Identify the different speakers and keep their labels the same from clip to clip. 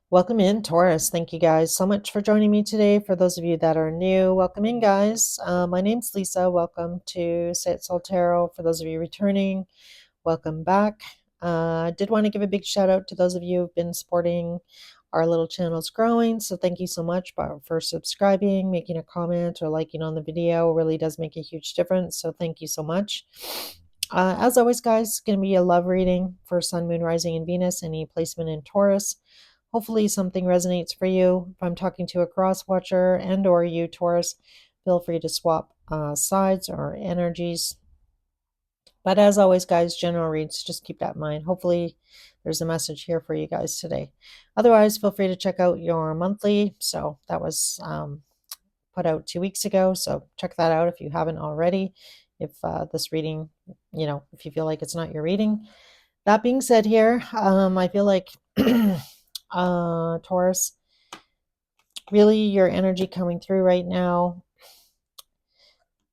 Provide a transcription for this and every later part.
Speaker 1: Welcome in, Taurus. Thank you guys so much for joining me today. For those of you that are new, welcome in, guys. My name's Lisa. Welcome to Say It Soul Tarot. For those of you returning, welcome back. I did want to give a big shout out to those of you who've been supporting our little channels growing. So thank you so much for subscribing, making a comment, or liking on the video. It really does make a huge difference. So thank you so much. As always, guys, it's going to be a love reading for Sun, Moon, Rising, and Venus, any placement in Taurus. Hopefully something resonates for you. If I'm talking to a cross watcher and or you, Taurus, feel free to swap sides or energies. But as always, guys, general reads, just keep that in mind. Hopefully there's a message here for you guys today. Otherwise, feel free to check out your monthly. So that was put out 2 weeks ago. So check that out if you haven't already. If this reading, if you feel like it's not your reading. That being said here, I feel like Taurus, really your energy coming through right now.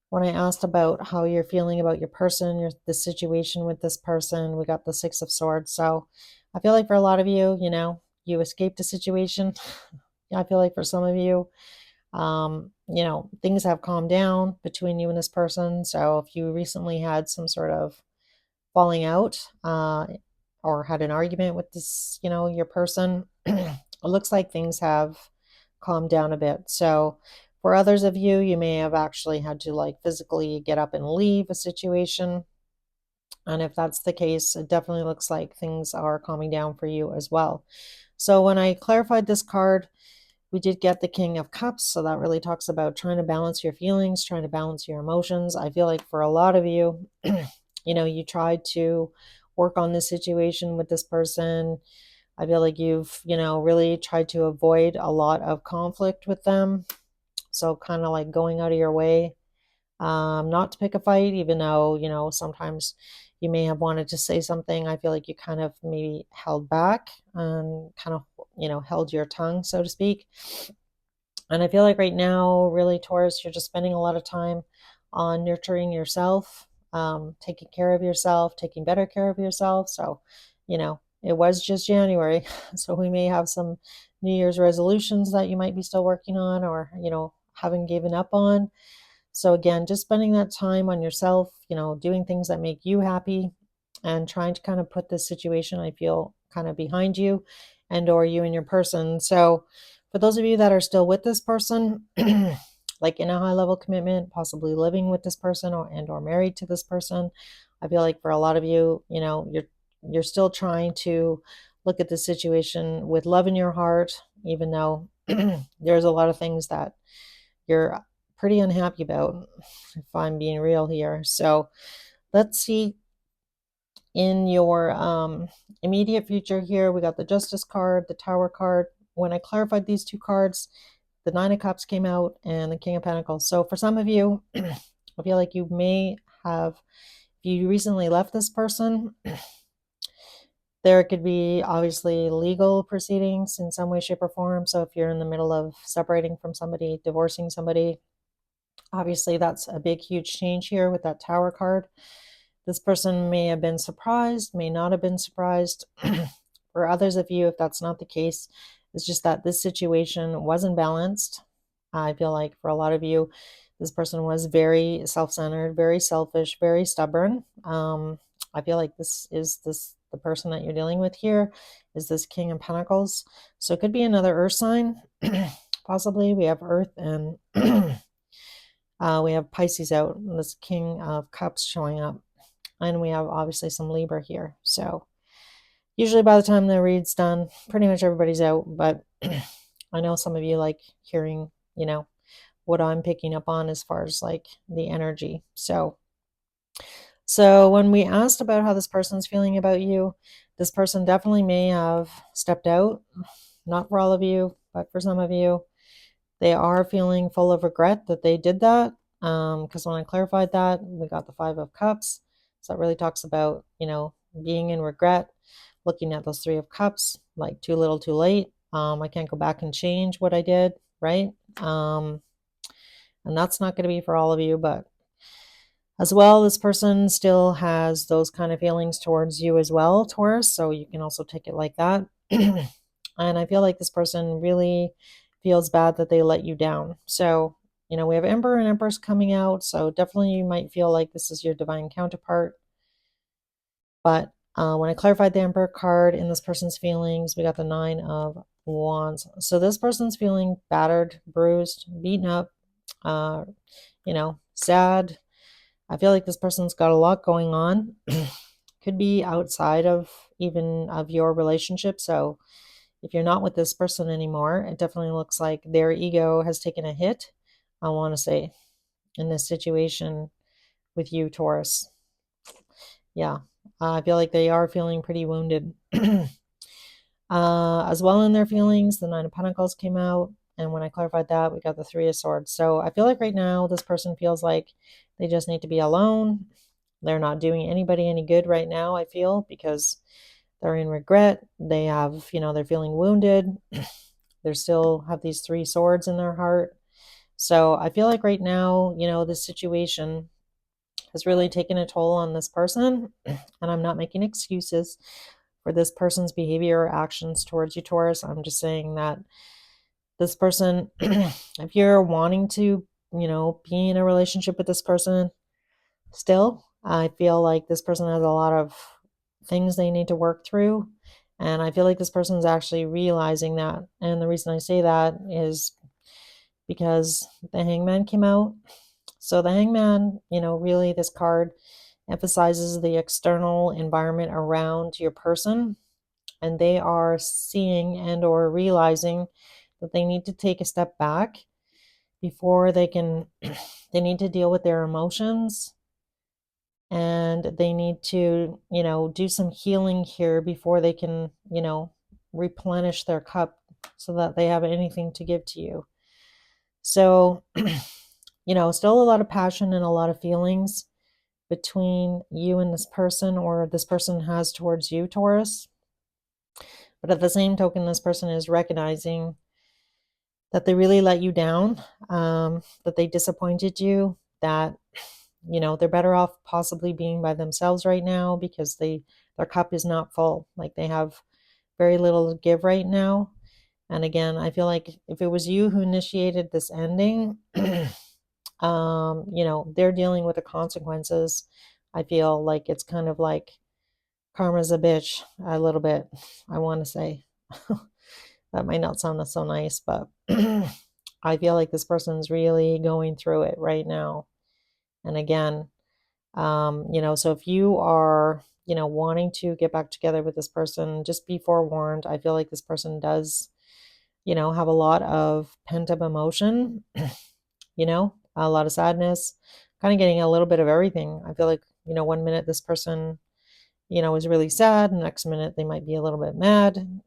Speaker 1: When I asked about how you're feeling about your person, the situation with this person, we got the Six of Swords. So I feel like for a lot of you, you escaped a situation. I feel like for some of you, things have calmed down between you and this person. So if you recently had some sort of falling out, or had an argument with this, your person, it looks like things have calmed down a bit. So for others of you, you may have actually had to like physically get up and leave a situation. And if that's the case, it definitely looks like things are calming down for you as well. So when I clarified this card, we did get the King of Cups. So that really talks about trying to balance your feelings, trying to balance your emotions. I feel like for a lot of you, you tried to work on this situation with this person. I feel like you've, really tried to avoid a lot of conflict with them. So kind of like going out of your way, not to pick a fight, even though, sometimes you may have wanted to say something. I feel like you kind of maybe held back and kind of, held your tongue, so to speak. And I feel like right now, really, Taurus, you're just spending a lot of time on nurturing yourself, taking care of yourself, taking better care of yourself. So, it was just January. So we may have some New Year's resolutions that you might be still working on or, haven't given up on. So again, just spending that time on yourself, doing things that make you happy and trying to kind of put this situation, I feel, kind of behind you and or you and your person. So for those of you that are still with this person, like in a high level commitment, possibly living with this person or married to this person, I feel like for a lot of you, you're still trying to look at the situation with love in your heart, even though there's a lot of things that you're pretty unhappy about, if I'm being real here. So let's see, in your immediate future here, we got the Justice card, the Tower card. When I clarified these two cards, the Nine of Cups came out and the King of Pentacles. So for some of you, I feel like you may have, if you recently left this person, there could be obviously legal proceedings in some way, shape, or form. So if you're in the middle of separating from somebody, divorcing somebody, obviously that's a big, huge change here with that Tower card. This person may have been surprised, may not have been surprised. For others of you, if that's not the case, it's just that this situation wasn't balanced. I feel like for a lot of you, this person was very self-centered, very selfish, very stubborn. I feel like the person that you're dealing with here is this King of Pentacles. So it could be another earth sign. Possibly we have Earth and we have Pisces out, and this King of Cups showing up. And we have obviously some Libra here. So usually by the time the read's done, pretty much everybody's out. But I know some of you like hearing, what I'm picking up on as far as like the energy. So when we asked about how this person's feeling about you, this person definitely may have stepped out. Not for all of you, but for some of you, they are feeling full of regret that they did that. Because when I clarified that, we got the Five of Cups. So it really talks about, being in regret, looking at those Three of Cups, like too little, too late. I can't go back and change what I did, right? And that's not going to be for all of you, but as well, this person still has those kind of feelings towards you as well, Taurus. So you can also take it like that. And I feel like this person really feels bad that they let you down. So, we have Emperor and Empress coming out. So definitely you might feel like this is your divine counterpart. But when I clarified the Emperor card in this person's feelings, we got the Nine of Wands. So this person's feeling battered, bruised, beaten up, uh, sad. I feel like this person's got a lot going on. Could be outside of even of your relationship. So if you're not with this person anymore, it definitely looks like their ego has taken a hit, I want to say, in this situation with you, Taurus. Yeah, I feel like they are feeling pretty wounded. As well in their feelings, the Nine of Pentacles came out. And when I clarified that, we got the Three of Swords. So I feel like right now this person feels like they just need to be alone. They're not doing anybody any good right now, I feel, because they're in regret. They have, they're feeling wounded. They still have these three swords in their heart. So I feel like right now, this situation has really taken a toll on this person. And I'm not making excuses for this person's behavior or actions towards you, Taurus. I'm just saying that this person, if you're wanting to, be in a relationship with this person still, I feel like this person has a lot of things they need to work through. And I feel like this person's actually realizing that. And the reason I say that is because the Hangman came out. So the Hangman, really this card emphasizes the external environment around your person, and they are seeing and or realizing that they need to take a step back before they can they need to deal with their emotions, and they need to, do some healing here before they can, replenish their cup so that they have anything to give to you. So, still a lot of passion and a lot of feelings between you and this person, or this person has towards you, Taurus. But at the same token, this person is recognizing that they really let you down, that they disappointed you, that they're better off possibly being by themselves right now because their cup is not full. Like they have very little to give right now. And again, I feel like if it was you who initiated this ending, they're dealing with the consequences. I feel like it's kind of like karma's a bitch a little bit, I want to say. That might not sound so nice, but I feel like this person's really going through it right now. And again, so if you are, wanting to get back together with this person, just be forewarned. I feel like this person does, have a lot of pent up emotion, a lot of sadness, kind of getting a little bit of everything. I feel like, one minute this person, is really sad, and the next minute they might be a little bit mad,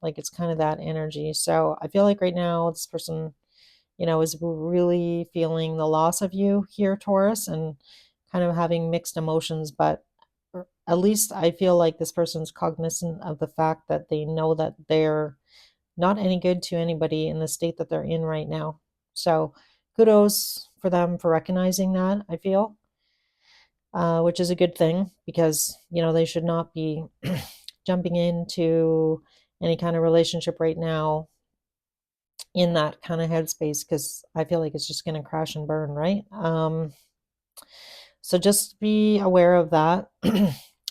Speaker 1: like it's kind of that energy. So I feel like right now this person, is really feeling the loss of you here, Taurus, and kind of having mixed emotions. But at least I feel like this person's cognizant of the fact that they know that they're not any good to anybody in the state that they're in right now. So kudos for them for recognizing that, I feel, which is a good thing, because, they should not be jumping into any kind of relationship right now in that kind of headspace, because I feel like it's just going to crash and burn, right? So just be aware of that.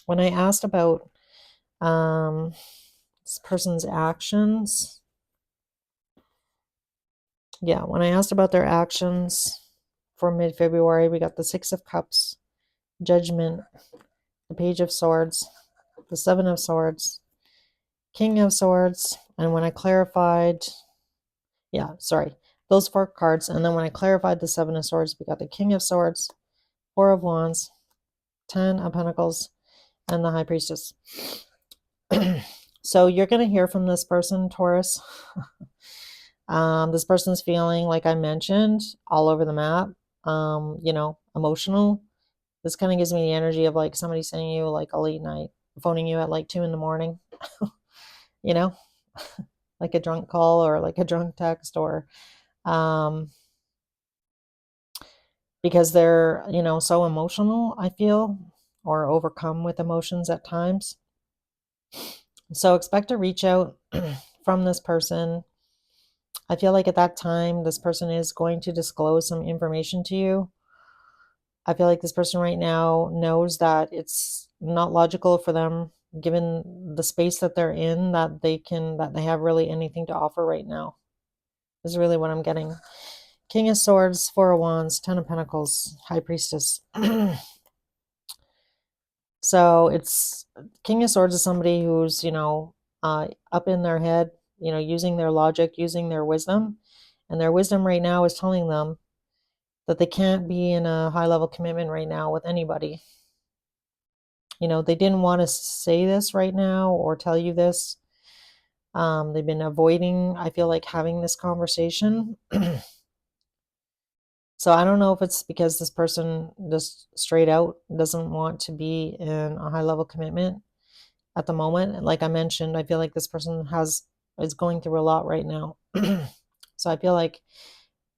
Speaker 1: When I asked about this person's actions, when I asked about their actions for mid-February, we got the Six of Cups, Judgment, the Page of Swords, the Seven of Swords, King of Swords, and when I clarified, those four cards, and then when I clarified the Seven of Swords, we got the King of Swords, Four of Wands, Ten of Pentacles, and the High Priestess. So you're going to hear from this person, Taurus. This person's feeling, like I mentioned, all over the map, emotional. This kind of gives me the energy of like somebody sending you like a late night, phoning you at like 2 a.m, you know, like a drunk call or like a drunk text, or because they're, so emotional, I feel, or overcome with emotions at times. So expect a reach out from this person. I feel like at that time, this person is going to disclose some information to you. I feel like this person right now knows that it's not logical for them, given the space that they're in, that they have really anything to offer right now, is really what I'm getting. King of Swords, Four of Wands, Ten of Pentacles, High Priestess. So it's King of Swords is somebody who's, up in their head, using their logic, using their wisdom. And their wisdom right now is telling them that they can't be in a high level commitment right now with anybody. They didn't want to say this right now or tell you this. They've been avoiding, I feel like, having this conversation. So I don't know if it's because this person just straight out doesn't want to be in a high level commitment at the moment. Like I mentioned, I feel like this person is going through a lot right now. So I feel like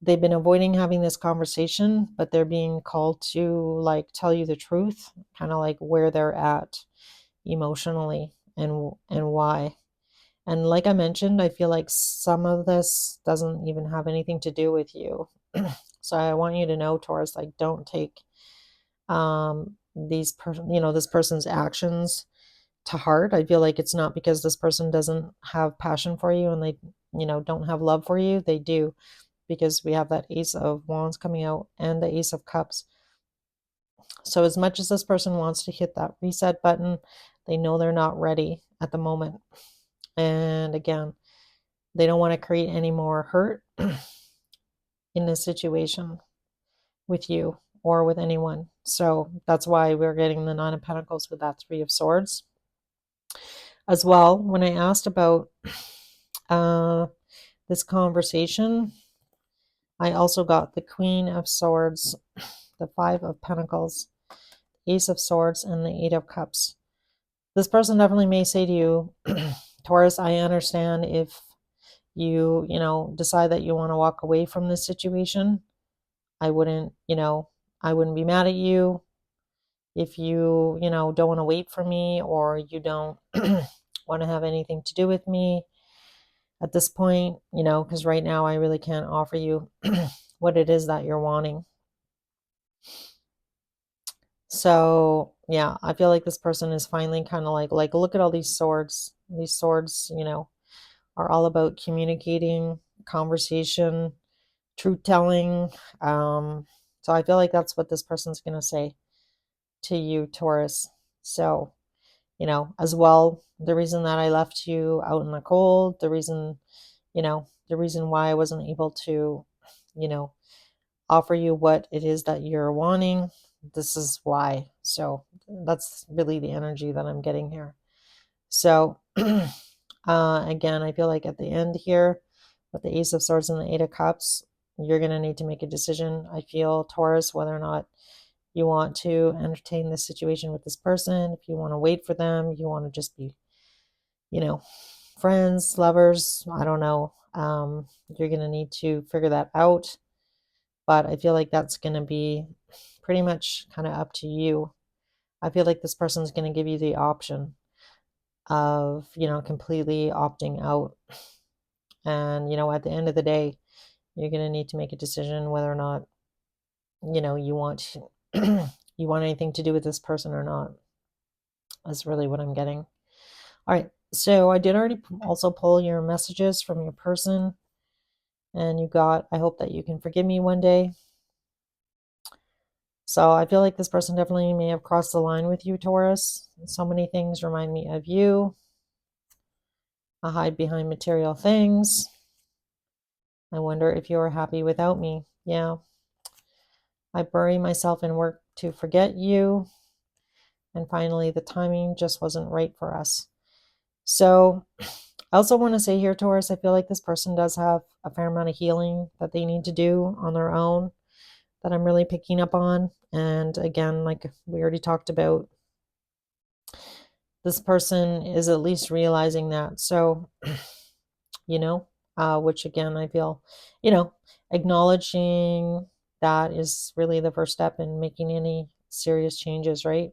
Speaker 1: they've been avoiding having this conversation, but they're being called to like tell you the truth, kind of like where they're at emotionally and why. And like I mentioned, I feel like some of this doesn't even have anything to do with you. So I want you to know, Taurus, like don't take this person's actions to heart. I feel like it's not because this person doesn't have passion for you and they, don't have love for you. They do, because we have that Ace of Wands coming out and the Ace of Cups. So as much as this person wants to hit that reset button, they know they're not ready at the moment. And again, they don't want to create any more hurt in this situation with you or with anyone. So that's why we're getting the Nine of Pentacles with that Three of Swords. As well, when I asked about this conversation, I also got the Queen of Swords, the Five of Pentacles, Ace of Swords, and the Eight of Cups. This person definitely may say to you, Taurus, I understand if you, decide that you want to walk away from this situation. I wouldn't, I wouldn't be mad at you if you, don't want to wait for me or you don't want to have anything to do with me at this point, because right now I really can't offer you what it is that you're wanting. So yeah, I feel like this person is finally kind of like look at all these swords. These swords, are all about communicating, conversation, truth telling. So I feel like that's what this person's gonna say to you, Taurus. So, as well, the reason that I left you out in the cold, the reason why I wasn't able to, you know, offer you what it is that you're wanting, this is why. So that's really the energy that I'm getting here. So again, I feel like at the end here, with the Ace of Swords and the Eight of Cups, you're going to need to make a decision. I feel, Taurus, whether or not you want to entertain this situation with this person, if you want to wait for them, you want to just be, you know, friends, lovers, I don't know. You're going to need to figure that out. But I feel like that's going to be pretty much kind of up to you. I feel like this person's going to give you the option of, completely opting out. And, at the end of the day, you're going to need to make a decision whether or not, you want you want anything to do with this person or not. That's really what I'm getting. All right. So I did already also pull your messages from your person, and you got, I hope that you can forgive me one day. So I feel like this person definitely may have crossed the line with you, Taurus. So many things remind me of you. I hide behind material things. I wonder if you're happy without me. Yeah. I bury myself in work to forget you. And finally, the timing just wasn't right for us. So I also want to say here, Taurus, I feel like this person does have a fair amount of healing that they need to do on their own that I'm really picking up on. And again, like we already talked about, this person is at least realizing that. So, which again, I feel, acknowledging that is really the first step in making any serious changes, right?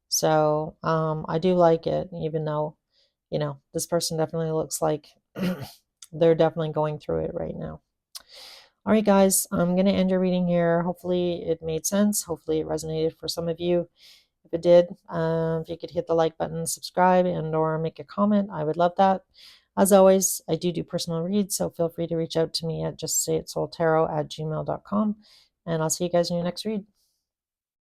Speaker 1: So I do like it, even though this person definitely looks like they're definitely going through it right now. All right, guys, I'm going to end your reading here. Hopefully it made sense. Hopefully it resonated for some of you. If it did, if you could hit the like button, subscribe, and or make a comment, I would love that. As always, I do personal reads, so feel free to reach out to me at justsayitsoultarot@gmail.com, and I'll see you guys in your next read.